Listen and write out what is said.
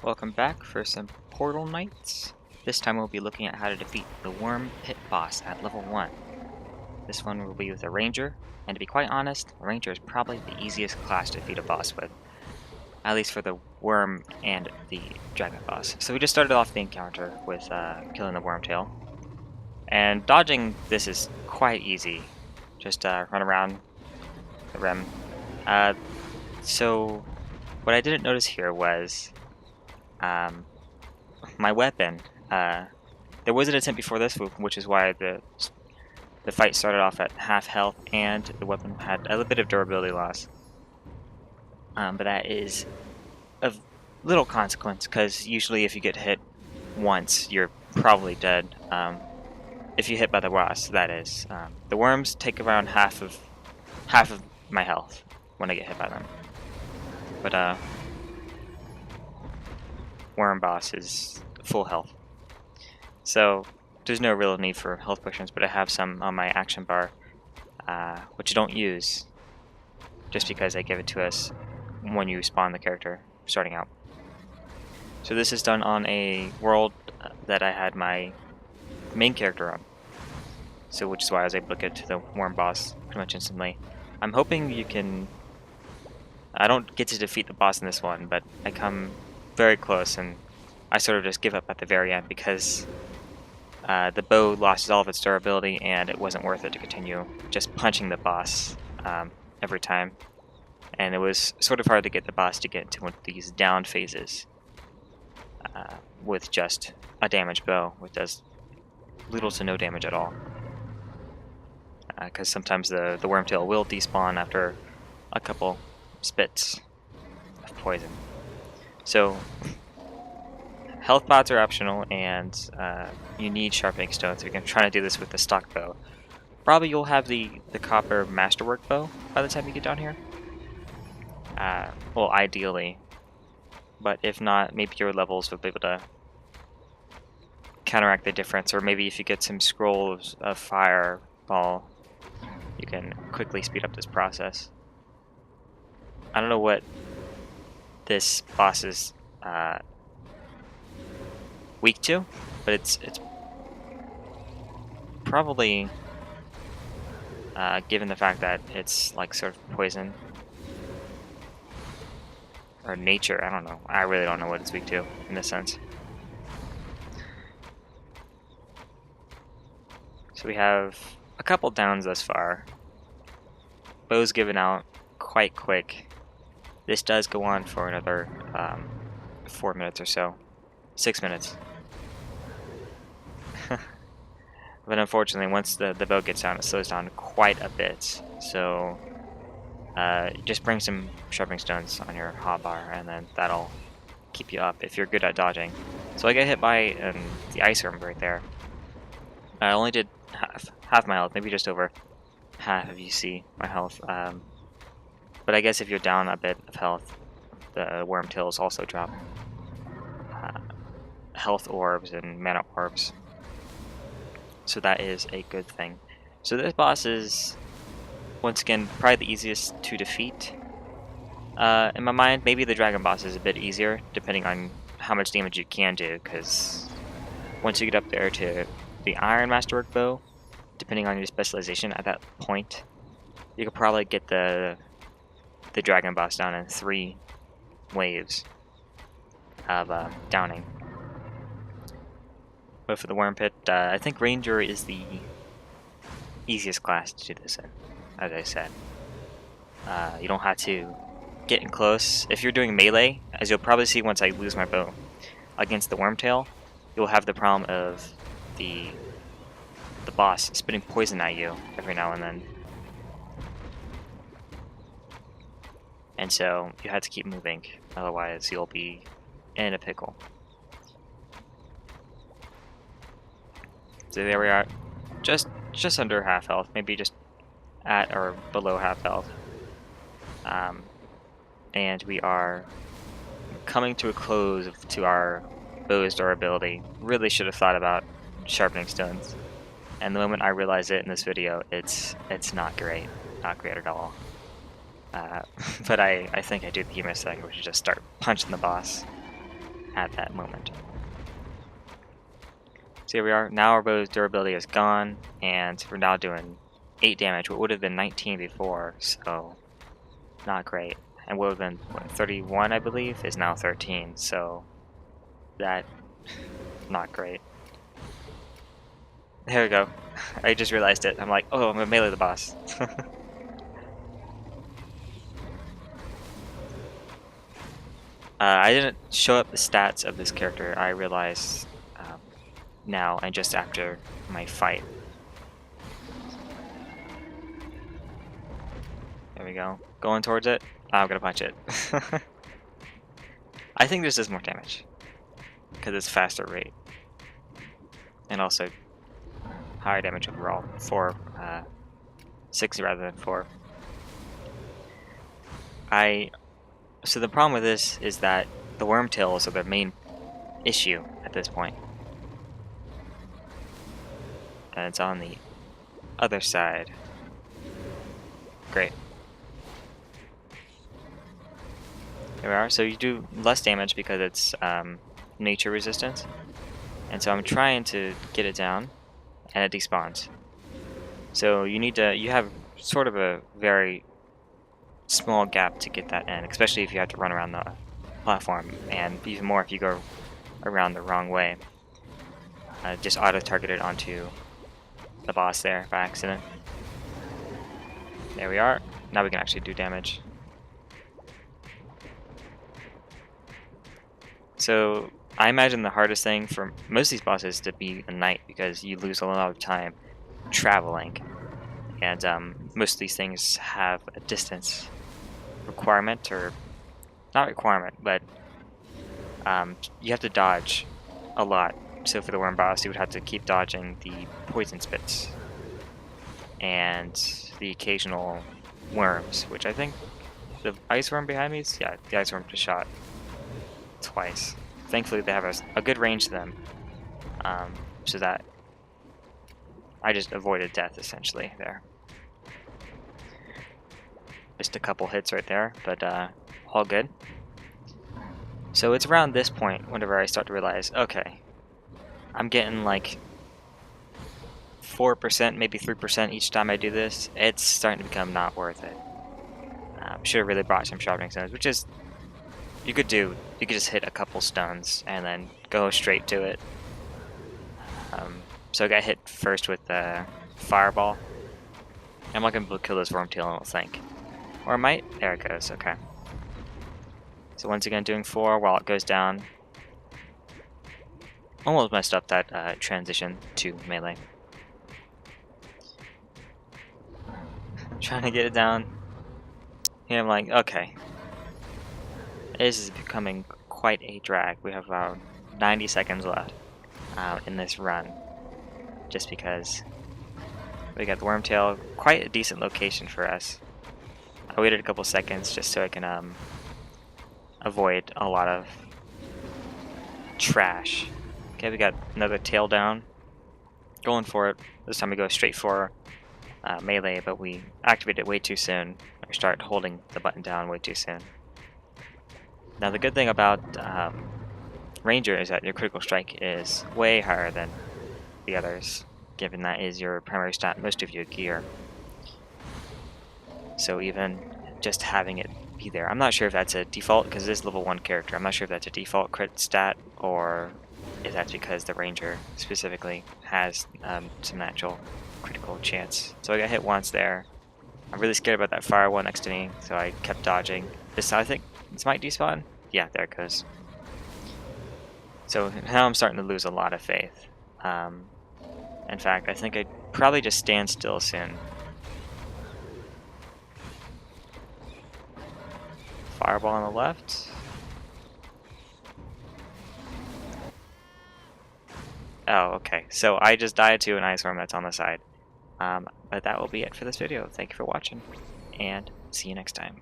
Welcome back for some Portal Knights. This time we'll be looking at how to defeat the Worm Pit boss at level 1. This one will be with a Ranger, and to be quite honest, the Ranger is probably the easiest class to defeat a boss with. At least for the Worm and the Dragon boss. So we just started off the encounter with killing the Wormtail. And dodging this is quite easy. Just run around the rim. So what I didn't notice here was my weapon. There was an attempt before this, which is why the fight started off at half health, and the weapon had a little bit of durability loss. But that is of little consequence, because usually if you get hit once, you're probably dead. If you hit by the boss, that is. The worms take around half of my health when I get hit by them. But worm boss is full health. So there's no real need for health potions, but I have some on my action bar, which I don't use, just because they give it to us when you spawn the character starting out. So this is done on a world that I had my main character on, so which is why I was able to get to the worm boss pretty much instantly. I'm hoping you can... I don't get to defeat the boss in this one, but I come very close, and I sort of just give up at the very end because the bow lost all of its durability, and it wasn't worth it to continue just punching the boss every time. And it was sort of hard to get the boss to get into one of these down phases with just a damaged bow, which does little to no damage at all. Because sometimes the Wormtail will despawn after a couple spits of poison. So health pots are optional, and you need sharpening stones. So you're trying to do this with the stock bow. Probably you'll have the copper masterwork bow by the time you get down here. Well, ideally. But if not, maybe your levels will be able to counteract the difference. Or maybe if you get some scrolls of fireball, you can quickly speed up this process. I don't know what this boss is weak to, but it's probably given the fact that it's like sort of poison or nature. I don't know. I really don't know what it's weak to in this sense. So we have a couple downs thus far. Bow's given out quite quick. This does go on for another 4 minutes or so. 6 minutes. But unfortunately, once the bow gets down, it slows down quite a bit. So just bring some sharpening stones on your hotbar, and then that'll keep you up if you're good at dodging. So I got hit by the ice worm right there. I only did half my health, maybe just over half if you see my health. But I guess if you're down a bit of health, the Wormtails also drop health orbs and mana orbs. So that is a good thing. So this boss is, once again, probably the easiest to defeat. In my mind, maybe the dragon boss is a bit easier, depending on how much damage you can do, because once you get up there to the Iron Masterwork bow, depending on your specialization at that point, you could probably get the dragon boss down in 3 waves of downing. But for the worm pit, I think Ranger is the easiest class to do this in, as I said. You don't have to get in close. If you're doing melee, as you'll probably see once I lose my bow, against the Wormtail, you'll have the problem of the boss spitting poison at you every now and then. And so you have to keep moving, otherwise you'll be in a pickle. So there we are, just under half health, maybe just at or below half health. And we are coming to a close to our bow's durability. Really should have thought about sharpening stones. And the moment I realize it in this video, it's not great at all. But I think I do the humorous thing, which is just start punching the boss. at that moment. So here we are. Now our bow's durability is gone, and we're now doing 8 damage. What would have been 19 before, so not great. And would have been what, 31, I believe, is now 13. So that not great. There we go. I just realized it. I'm like, oh, I'm gonna melee the boss. I didn't show up the stats of this character. I realized now and just after my fight. There we go. Going towards it. Oh, I'm gonna punch it. I think this does more damage because it's faster rate and also higher damage overall. 6 rather than 4. So the problem with this is that the wormtails are the main issue at this point. And it's on the other side. Great. There we are. So you do less damage because it's nature resistance. And so I'm trying to get it down, and it despawns. So you have sort of a very small gap to get that in, especially if you have to run around the platform, and even more if you go around the wrong way. Just auto-targeted onto the boss there by accident. There we are. Now we can actually do damage. So I imagine the hardest thing for most of these bosses to be a knight, because you lose a lot of time traveling, and most of these things have a distance requirement, or not requirement, but you have to dodge a lot. So for the worm boss, you would have to keep dodging the poison spits and the occasional worms, which I think the ice worm behind me is, yeah, the ice worm just shot twice. Thankfully they have a good range to them, so that I just avoided death essentially there. Just a couple hits right there, but all good. So it's around this point whenever I start to realize, okay, I'm getting like 4%, maybe 3% each time I do this. It's starting to become not worth it. Should have really brought some sharpening stones, which is, you could do. You could just hit a couple stones and then go straight to it. So I got hit first with the fireball. I'm not going to be able to kill this wormtail, I don't think. Or I might? There it goes, okay. So once again doing 4 while it goes down. Almost messed up that transition to melee. Trying to get it down. Here I'm like, okay. This is becoming quite a drag. We have about 90 seconds left in this run. Just because we got the wormtail, quite a decent location for us. I waited a couple seconds just so I can avoid a lot of trash. Okay, we got another tail down. Going for it. This time we go straight for melee, but we activate it way too soon. Or start holding the button down way too soon. Now the good thing about Ranger is that your critical strike is way higher than the others, given that is your primary stat in most of your gear. So even just having it be there, I'm not sure if that's a default, because it is level 1 character. I'm not sure if that's a default crit stat, or if that's because the Ranger specifically has some natural critical chance. So I got hit once there. I'm really scared about that firewall next to me, so I kept dodging. This time I think this might despawn. Yeah, there it goes. So now I'm starting to lose a lot of faith. In fact, I think I'd probably just stand still soon. Fireball on the left. Oh, okay. So I just died to an ice worm that's on the side. But that will be it for this video. Thank you for watching, and see you next time.